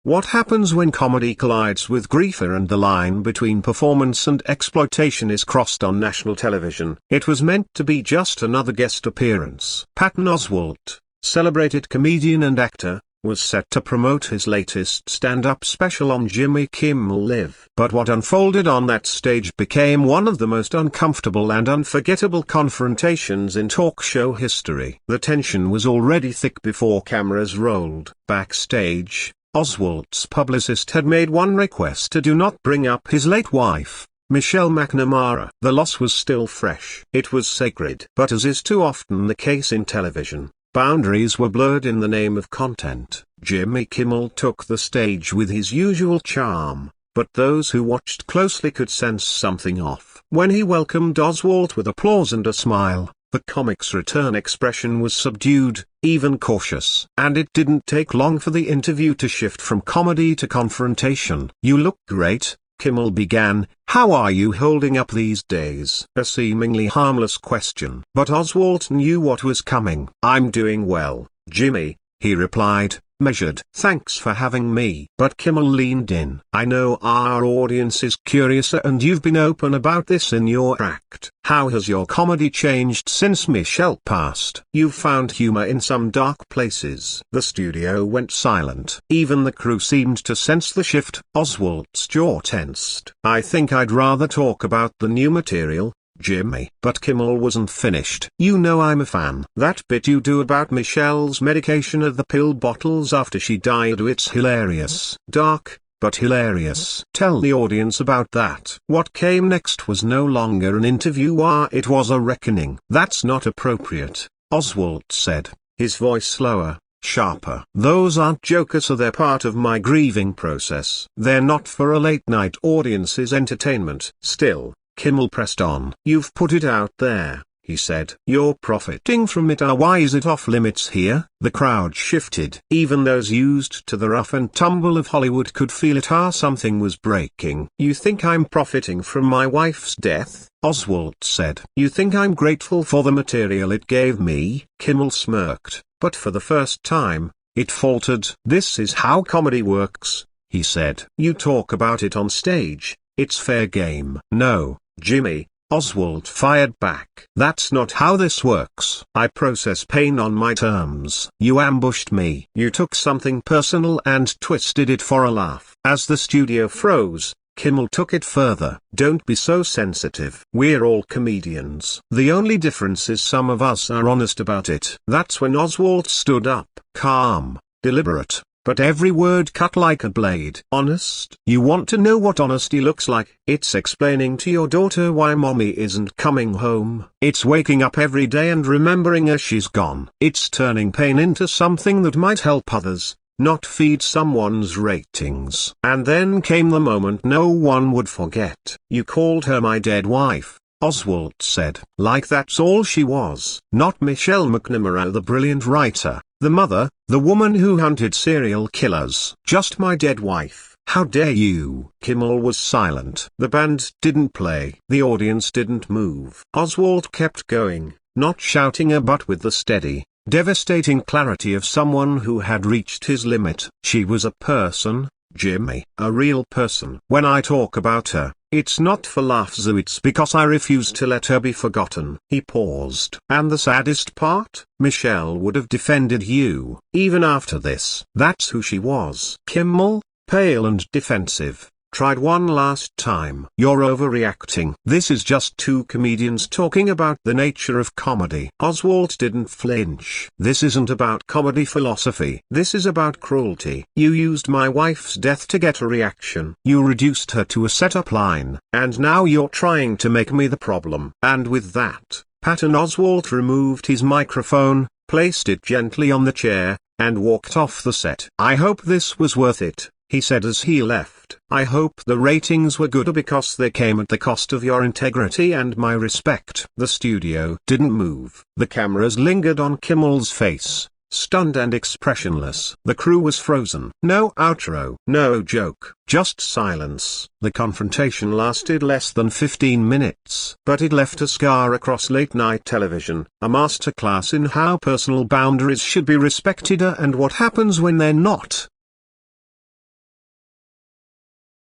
What happens when comedy collides with grief and the line between performance and exploitation is crossed on national television? It was meant to be just another guest appearance. Patton Oswalt, celebrated comedian and actor, was set to promote his latest stand-up special on Jimmy Kimmel Live. But what unfolded on that stage became one of the most uncomfortable and unforgettable confrontations in talk show history. The tension was already thick before cameras rolled. Backstage, Oswalt's publicist had made one request: to do not bring up his late wife, Michelle McNamara. The loss was still fresh. It was sacred. But as is too often the case in television, boundaries were blurred in the name of content. Jimmy Kimmel took the stage with his usual charm, but those who watched closely could sense something off. When he welcomed Oswalt with applause and a smile, the comic's return expression was subdued, even cautious. And it didn't take long for the interview to shift from comedy to confrontation. "You look great," Kimmel began. "How are you holding up these days?" A seemingly harmless question. But Oswalt knew what was coming. "I'm doing well, Jimmy," he replied, measured. "Thanks for having me." But Kimmel leaned in. "I know our audience is curious, and you've been open about this in your act. How has your comedy changed since Michelle passed? You've found humor in some dark places." The studio went silent. Even the crew seemed to sense the shift. Oswalt's jaw tensed. "I think I'd rather talk about the new material, Jimmy." But Kimmel wasn't finished. "You know I'm a fan. That bit you do about Michelle's medication of the pill bottles after she died, it's hilarious. Dark, but hilarious. Tell the audience about that." What came next was no longer an interview, it was a reckoning. "That's not appropriate," Oswalt said, his voice slower, sharper. "Those aren't jokers, so they're part of my grieving process. They're not for a late-night audience's entertainment." Still, Kimmel pressed on. "You've put it out there," he said. "You're profiting from it. Why is it off limits here?" The crowd shifted. Even those used to the rough and tumble of Hollywood could feel it. Something was breaking. "You think I'm profiting from my wife's death?" Oswalt said. "You think I'm grateful for the material it gave me?" Kimmel smirked, but for the first time, it faltered. "This is how comedy works," he said. "You talk about it on stage. It's fair game." "No, Jimmy," Oswalt fired back. "That's not how this works. I process pain on my terms. You ambushed me. You took something personal and twisted it for a laugh." As the studio froze, Kimmel took it further. "Don't be so sensitive. We're all comedians. The only difference is some of us are honest about it." That's when Oswalt stood up, calm, deliberate, but every word cut like a blade. "Honest? You want to know what honesty looks like? It's explaining to your daughter why mommy isn't coming home. It's waking up every day and remembering her she's gone. It's turning pain into something that might help others, not feed someone's ratings." And then came the moment no one would forget. "You called her my dead wife," Oswalt said. "Like that's all she was. Not Michelle McNamara, the brilliant writer, the mother, the woman who hunted serial killers. Just my dead wife. How dare you?" Kimmel was silent. The band didn't play. The audience didn't move. Oswalt kept going, not shouting but with the steady, devastating clarity of someone who had reached his limit. "She was a person, Jimmy, a real person. When I talk about her, it's not for laughs, it's because I refuse to let her be forgotten." He paused. "And the saddest part? Michelle would have defended you, even after this. That's who she was." Kimmel, pale and defensive, tried one last time. "You're overreacting. This is just two comedians talking about the nature of comedy." Oswalt didn't flinch. "This isn't about comedy philosophy. This is about cruelty. You used my wife's death to get a reaction. You reduced her to a setup line. And now you're trying to make me the problem." And with that, Patton Oswalt removed his microphone, placed it gently on the chair, and walked off the set. "I hope this was worth it," he said as he left. "I hope the ratings were good because they came at the cost of your integrity and my respect." The studio didn't move. The cameras lingered on Kimmel's face, stunned and expressionless. The crew was frozen. No outro, no joke, just silence. The confrontation lasted less than 15 minutes, but it left a scar across late-night television, a masterclass in how personal boundaries should be respected and what happens when they're not.